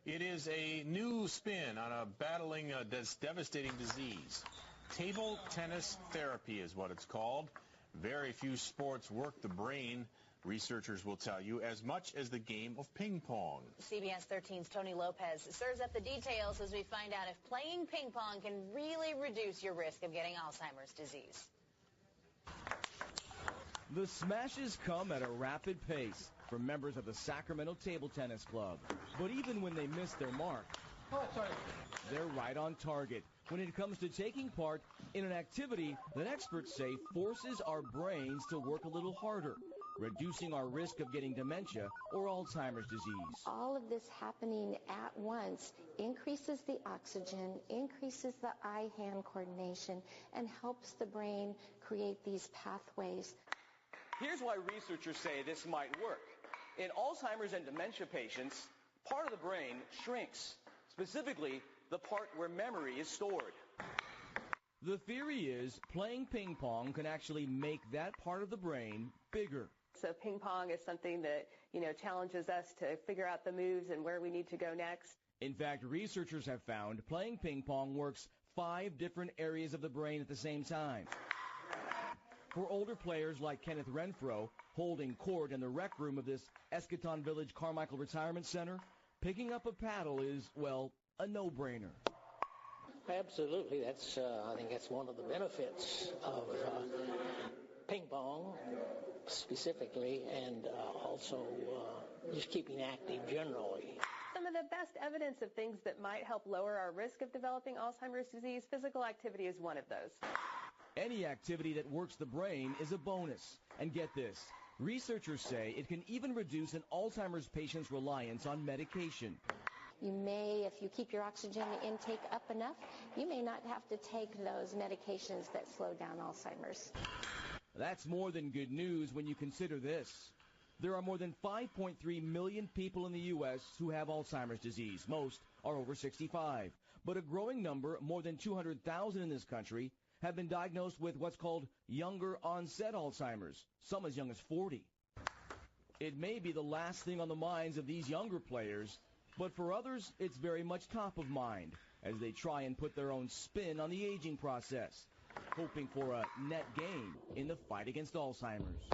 It is a new spin on a battling this devastating disease. Table tennis therapy is what it's called. Very few sports work the brain, researchers will tell you, as much as the game of ping pong. CBS 13's Tony Lopez stirs up the details as we find out if playing ping pong can really reduce your risk of getting Alzheimer's disease. The smashes come at a rapid pace from members of the Sacramento Table Tennis Club. But even when they miss their mark, they're right on target when it comes to taking part in an activity that experts say forces our brains to work a little harder, reducing our risk of getting dementia or Alzheimer's disease. All of this happening at once increases the oxygen, increases the eye-hand coordination, and helps the brain create these pathways. Here's why researchers say this might work. In Alzheimer's and dementia patients, part of the brain shrinks, specifically the part where memory is stored. The theory is playing ping pong can actually make that part of the brain bigger. So ping pong is something that, challenges us to figure out the moves and where we need to go next. In fact, researchers have found playing ping pong works 5 different areas of the brain at the same time. For older players like Kenneth Renfro, holding court in the rec room of this Eschaton Village Carmichael Retirement Center, picking up a paddle is, well, a no-brainer. Absolutely. I think that's one of the benefits of ping pong specifically, and also just keeping active generally. Some of the best evidence of things that might help lower our risk of developing Alzheimer's disease, physical activity is one of those. Any activity that works the brain is a bonus. And get this, researchers say it can even reduce an Alzheimer's patient's reliance on medication. You may, if you keep your oxygen intake up enough, you may not have to take those medications that slow down Alzheimer's. That's more than good news when you consider this. There are more than 5.3 million people in the U.S. who have Alzheimer's disease. Most are over 65. But a growing number, more than 200,000 in this country, have been diagnosed with what's called younger onset Alzheimer's, some as young as 40. It may be the last thing on the minds of these younger players, but for others, it's very much top of mind as they try and put their own spin on the aging process, hoping for a net gain in the fight against Alzheimer's.